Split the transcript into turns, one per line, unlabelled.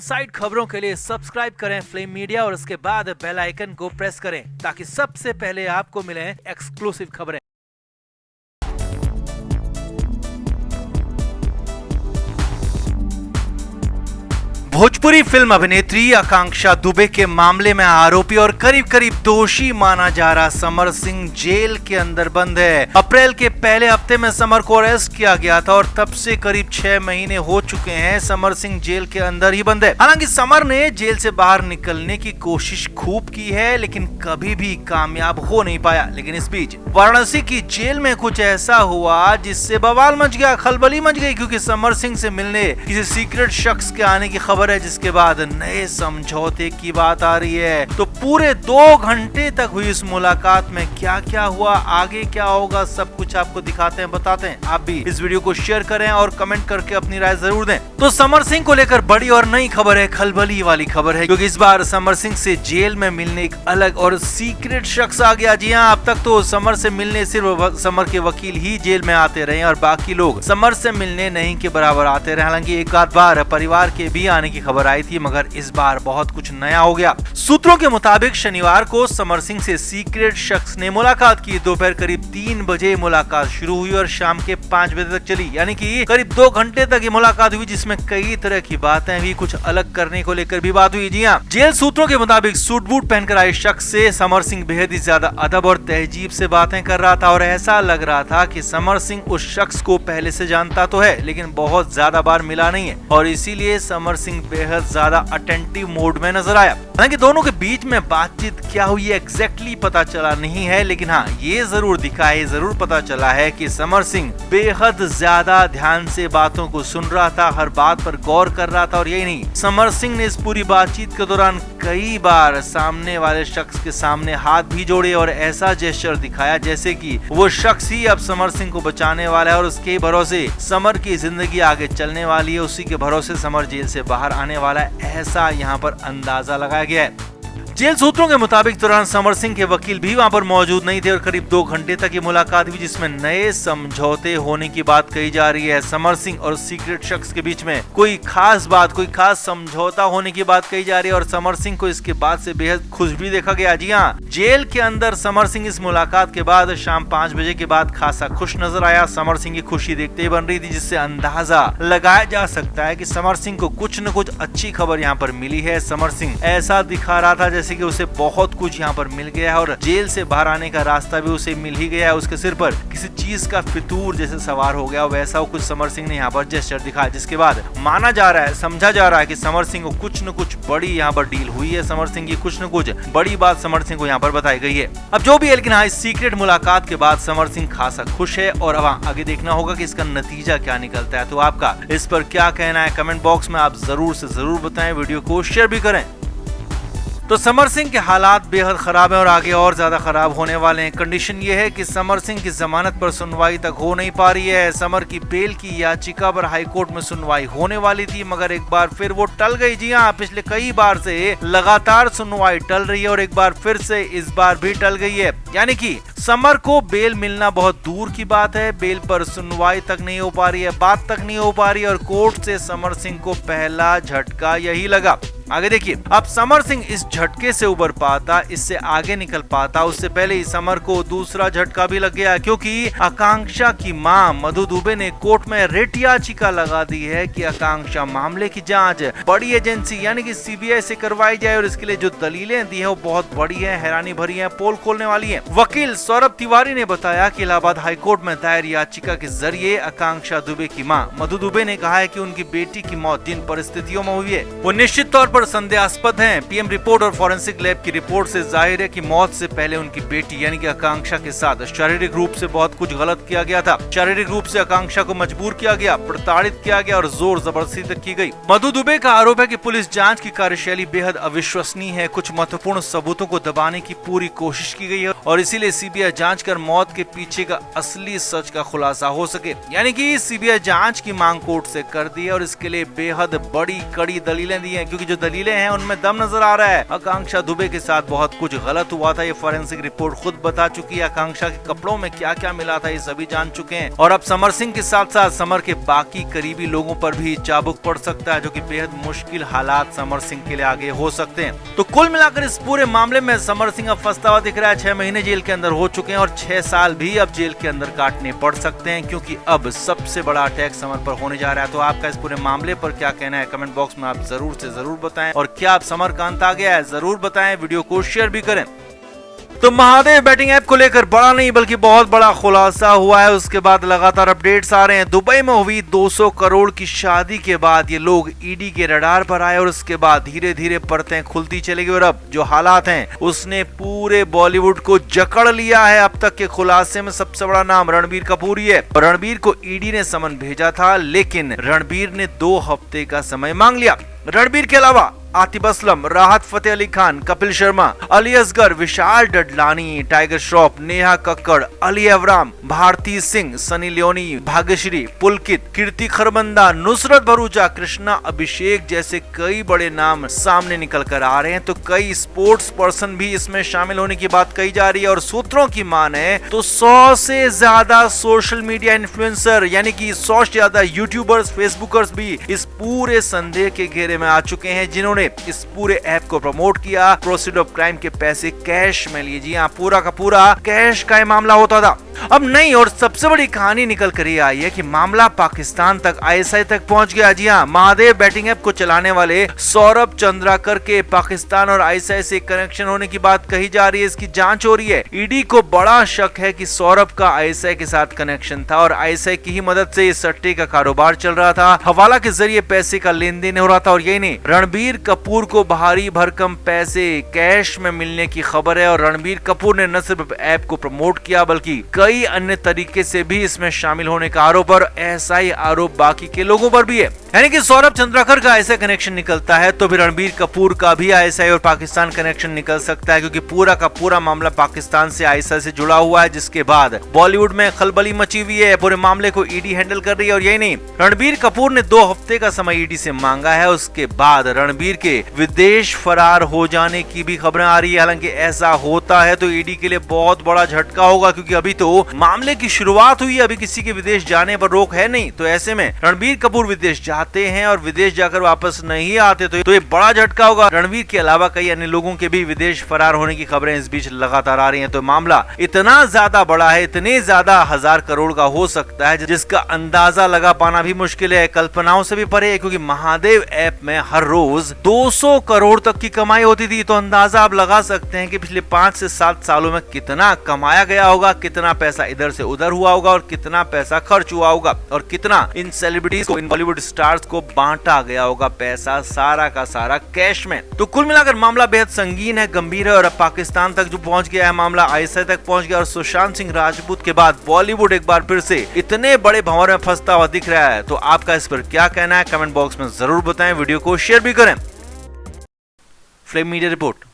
Side खबरों के लिए सब्सक्राइब करें फ्लेम मीडिया और उसके बाद बेल आइकन को प्रेस करें ताकि सबसे पहले आपको मिले एक्सक्लूसिव खबरें। भोजपुरी फिल्म अभिनेत्री आकांक्षा दुबे के मामले में आरोपी और करीब करीब दोषी माना जा रहा समर सिंह जेल के अंदर बंद है। अप्रैल के पहले हफ्ते में समर को अरेस्ट किया गया था और तब से करीब 6 महीने हो चुके हैं समर सिंह जेल के अंदर ही बंद है। हालांकि समर ने जेल से बाहर निकलने की कोशिश खूब की है लेकिन कभी भी कामयाब हो नहीं पाया। लेकिन इस बीच वाराणसी की जेल में कुछ ऐसा हुआ जिससे बवाल मच गया, खलबली मच गई, क्योंकि समर सिंह से मिलने किसी सीक्रेट शख्स के आने की खबर है, जिसके बाद नए समझौते की बात आ रही है। तो पूरे 2 घंटे तक हुई इस मुलाकात में क्या क्या हुआ, आगे क्या होगा, सब कुछ आपको दिखाते हैं, बताते हैं। आप भी इस वीडियो को शेयर करें और कमेंट करके अपनी राय जरूर दें। तो समर सिंह को लेकर बड़ी और नई खबर है, खलबली वाली खबर है, क्योंकि इस बार समर सिंह से जेल में मिलने एक अलग और सीक्रेट शख्स आ गया। जी हाँ, अब तक तो समर से मिलने सिर्फ समर के वकील ही जेल में आते रहे और बाकी लोग समर से मिलने नहीं के बराबर आते रहे। हालांकि एक आध बार परिवार के भी आने की खबर आई थी, मगर इस बार बहुत कुछ नया हो गया। सूत्रों के मुताबिक शनिवार को समर सिंह से सीक्रेट शख्स ने मुलाकात की। दोपहर करीब 3 बजे मुलाकात शुरू हुई और शाम के 5 बजे तक चली, यानी कि करीब 2 घंटे तक ये मुलाकात हुई, जिसमें कई तरह की बातें भी, कुछ अलग करने को लेकर भी बात हुई। जी हाँ, जेल सूत्रों के मुताबिक सूट बूट पहनकर आए शख्स से समर सिंह बेहद ही ज्यादा अदब और तहजीब से बातें कर रहा था और ऐसा लग रहा था कि समर सिंह उस शख्स को पहले से जानता तो है लेकिन बहुत ज्यादा बार मिला नहीं है और इसीलिए समर सिंह बेहद ज्यादा अटेंटिव मोड में नजर आया। हालांकि दोनों के बीच में बातचीत क्या हुई एग्जैक्टली पता चला नहीं है, लेकिन हाँ ये जरूर दिखा है, जरूर पता चला है कि समर सिंह बेहद ज्यादा ध्यान से बातों को सुन रहा था, हर बात पर गौर कर रहा था। और यही नहीं, समर सिंह ने इस पूरी बातचीत के दौरान कई बार सामने वाले शख्स के सामने हाथ भी जोड़े और ऐसा जेस्चर दिखाया जैसे कि वो शख्स ही अब समर सिंह को बचाने वाला है और उसके भरोसे समर की जिंदगी आगे चलने वाली है, उसी के भरोसे समर जेल से बाहर आने वाला है, ऐसा यहाँ पर अंदाजा लगाया गया है। जेल सूत्रों के मुताबिक दौरान समर सिंह के वकील भी वहां पर मौजूद नहीं थे और करीब 2 घंटे तक ये मुलाकात हुई, जिसमें नए समझौते होने की बात कही जा रही है। समर सिंह और सीक्रेट शख्स के बीच में कोई खास बात, कोई खास समझौता होने की बात कही जा रही है और समर सिंह को इसके बाद से बेहद खुश भी देखा गया। जी हाँ, जेल के अंदर समर सिंह इस मुलाकात के बाद शाम 5 बजे के बाद खासा खुश नजर आया। समर सिंह की खुशी देखते ही बन रही थी, जिससे अंदाजा लगाया जा सकता है कि समर सिंह को कुछ न कुछ अच्छी खबर यहाँ पर मिली है। समर सिंह ऐसा दिखा रहा था जैसे कि उसे बहुत कुछ यहाँ पर मिल गया है और जेल से बाहर आने का रास्ता भी उसे मिल ही गया है। उसके सिर पर किसी चीज का फितूर जैसे सवार हो गया, वैसा कुछ समर सिंह ने यहाँ पर जेस्चर दिखाया, जिसके बाद माना जा रहा है, समझा जा रहा है कि समर सिंह को कुछ न कुछ बड़ी यहाँ पर डील हुई है। समर सिंह की कुछ न कुछ बड़ी बात समर सिंह को यहाँ पर बताई गई है। अब जो भी है, लेकिन हाँ, इस सीक्रेट मुलाकात के बाद समर सिंह खासा खुश है और अब आगे देखना होगा कि इसका नतीजा क्या निकलता है। तो आपका इस पर क्या कहना है, कमेंट बॉक्स में आप जरूर से जरूर बताएं, वीडियो को शेयर भी करें। तो समर सिंह के हालात बेहद खराब हैं और आगे और ज्यादा खराब होने वाले हैं। कंडीशन ये है कि समर सिंह की जमानत पर सुनवाई तक हो नहीं पा रही है। समर की बेल की याचिका पर हाईकोर्ट में सुनवाई होने वाली थी, मगर एक बार फिर वो टल गई। जी हाँ, पिछले कई बार से लगातार सुनवाई टल रही है और एक बार फिर से इस बार भी टल गई है। यानी कि समर को बेल मिलना बहुत दूर की बात है, बेल पर सुनवाई तक नहीं हो पा रही है, बात तक नहीं हो पा रही है और कोर्ट से समर सिंह को पहला झटका यही लगा। आगे देखिए, अब समर सिंह इस झटके से उबर पाता, इससे आगे निकल पाता, उससे पहले ही समर को दूसरा झटका भी लग गया, क्योंकि आकांक्षा की मां मधु दुबे ने कोर्ट में रिट याचिका लगा दी है कि आकांक्षा मामले की जांच बड़ी एजेंसी यानी कि सीबीआई से करवाई जाए और इसके लिए जो दलीलें दी है वो बहुत बड़ी है, हैरानी भरी है, पोल खोलने वाली है। वकील सौरभ तिवारी ने बताया कि इलाहाबाद हाईकोर्ट में दायर याचिका के जरिए आकांक्षा दुबे की मां मधु दुबे ने कहा है कि उनकी बेटी की मौत जिन परिस्थितियों में हुई है वो निश्चित तौर पर संदेहास्पद हैं। पीएम रिपोर्ट और फॉरेंसिक लैब की रिपोर्ट से जाहिर है कि मौत से पहले उनकी बेटी यानी कि आकांक्षा के साथ शारीरिक रूप से बहुत कुछ गलत किया गया था। शारीरिक रूप से आकांक्षा को मजबूर किया गया, प्रताड़ित किया गया और जोर जबरदस्ती तक की गई। मधु दुबे का आरोप है कि पुलिस जांच की कार्यशैली बेहद अविश्वसनीय है, कुछ महत्वपूर्ण सबूतों को दबाने की पूरी कोशिश की गई है और इसीलिए सीबीआई जांच कर मौत के पीछे का असली सच का खुलासा हो सके। यानी कि सीबीआई जांच की मांग कोर्ट से कर दी है और इसके लिए बेहद बड़ी कड़ी दलीलें दी हैं, क्योंकि जो दलीलें हैं उनमें दम नजर आ रहा है। आकांक्षा दुबे के साथ बहुत कुछ गलत हुआ था, ये फॉरेंसिक रिपोर्ट खुद बता चुकी है। आकांक्षा के कपड़ों में क्या क्या मिला था ये सभी जान चुके हैं और अब समर सिंह के साथ साथ समर के बाकी करीबी लोगों पर भी चाबुक पड़ सकता है, जो कि बेहद मुश्किल हालात समर सिंह के लिए आगे हो सकते हैं। तो कुल मिलाकर इस पूरे मामले में समर सिंह अब फंसता हुआ दिख रहा है। 6 महीने जेल के अंदर हो चुके हैं और 6 साल भी अब जेल के अंदर काटने पड़ सकते हैं, क्योंकि अब सबसे बड़ा अटैक समर पर होने जा रहा है। तो आपका इस पूरे मामले पर क्या कहना है कमेंट बॉक्स में आप जरूर से जरूर बताएं, और क्या आप समर का अंत आ गया है जरूर बताएं, वीडियो को शेयर भी करें। तो महादेव बैटिंग ऐप को लेकर बड़ा नहीं बल्कि बहुत बड़ा खुलासा हुआ है। उसके बाद लगातार अपडेट्स आ रहे हैं। दुबई में हुई 200 करोड़ की शादी के बाद ये लोग ईडी के रडार पर आए और उसके बाद धीरे धीरे परतें खुलती चली गई और अब जो हालात हैं उसने पूरे बॉलीवुड को जकड़ लिया है। अब तक के खुलासे में सबसे बड़ा नाम रणबीर कपूर ही है। रणबीर को ईडी ने समन भेजा था, लेकिन रणबीर ने 2 हफ्ते का समय मांग लिया। रणबीर के अलावा आतिफ असलम, राहत फतेह अली खान, कपिल शर्मा, अली असगर, विशाल डडलानी, टाइगर श्रॉफ, नेहा कक्कड़, अली अवराम, भारती सिंह, सनी लियोनी, भाग्यश्री, पुलकित, कीर्ति खरबंदा, नुसरत भरूचा, कृष्णा अभिषेक जैसे कई बड़े नाम सामने निकल कर आ रहे हैं। तो कई स्पोर्ट्स पर्सन भी इसमें शामिल होने की बात कही जा रही है और सूत्रों की माने तो 100 से ज्यादा सोशल मीडिया इन्फ्लुएंसर यानी कि 100 से ज्यादा यूट्यूबर्स, फेसबुकर्स भी इस पूरे संदेह के घेरे में आ चुके हैं, जिन्होंने इस पूरे ऐप को प्रमोट किया। प्रोसीड ऑफ क्राइम के पैसे कैश में लिए। जी हाँ, पूरा का पूरा कैश का मामला होता था। अब नहीं, और सबसे बड़ी कहानी निकल कर ये आई है कि मामला पाकिस्तान तक, आईएसआई तक पहुंच गया। जी हाँ, महादेव बैटिंग ऐप को चलाने वाले सौरभ चंद्राकर के पाकिस्तान और आईएसआई से कनेक्शन होने की बात कही जा रही है। इसकी जांच हो रही है। ईडी को बड़ा शक है कि सौरभ का आईएसआई के साथ कनेक्शन था और आईएसआई की ही मदद से इस सट्टे का कारोबार चल रहा था। हवाला के जरिए पैसे का लेन देन हो रहा था। और यही नहीं, रणबीर कपूर को भारी भरकम पैसे कैश में मिलने की खबर है और रणबीर कपूर ने न सिर्फ ऐप को प्रमोट किया बल्कि कई अन्य तरीके से भी इसमें शामिल होने का आरोप और ऐसा ही आरोप बाकी के लोगों पर भी है। यानी कि सौरभ चंद्राकर का ऐसा कनेक्शन निकलता है तो फिर रणबीर कपूर का भी आईएसआई और पाकिस्तान कनेक्शन निकल सकता है, क्योंकि पूरा का पूरा मामला पाकिस्तान से आईएसआई से जुड़ा हुआ है, जिसके बाद बॉलीवुड में खलबली मची हुई है। पूरे मामले को ईडी हैंडल कर रही है। और यही नहीं, रणबीर कपूर ने 2 हफ्ते का समय ईडी से मांगा है। उसके बाद रणबीर के विदेश फरार हो जाने की भी खबरें आ रही है। हालांकि ऐसा होता है तो ईडी के लिए बहुत बड़ा झटका होगा, क्योंकि अभी तो मामले की शुरुआत हुई है, अभी किसी के विदेश जाने पर रोक है नहीं। तो ऐसे में रणबीर कपूर विदेश जाते हैं और विदेश जाकर वापस नहीं आते तो ये बड़ा झटका होगा। रणबीर के अलावा कई अन्य लोगों के भी विदेश फरार होने की खबरें इस बीच लगातार आ रही हैं। तो मामला इतना ज्यादा बड़ा है, इतने ज्यादा 1000 करोड़ का हो सकता है, जिसका अंदाजा लगा पाना भी मुश्किल है, कल्पनाओं से भी परे है। क्योंकि महादेव ऐप में हर रोज 200 करोड़ तक की कमाई होती थी। तो अंदाजा आप लगा सकते हैं कि पिछले 5 से 7 सालों में कितना कमाया गया होगा, कितना पैसा इधर से उधर हुआ होगा और कितना पैसा खर्च हुआ होगा और कितना इन सेलिब्रिटीज को, इन बॉलीवुड स्टार्स को बांटा गया होगा पैसा सारा का सारा कैश में। तो कुल मिलाकर मामला बेहद संगीन है, गंभीर है और अब पाकिस्तान तक जो पहुंच गया है मामला, आईएसआई तक पहुंच गया और सुशांत सिंह राजपूत के बाद बॉलीवुड एक बार फिर से इतने बड़े भंवर में फंसता हुआ दिख रहा है। तो आपका इस पर क्या कहना है कमेंट बॉक्स में जरूर बताएं, वीडियो को शेयर भी करें। Flame media report.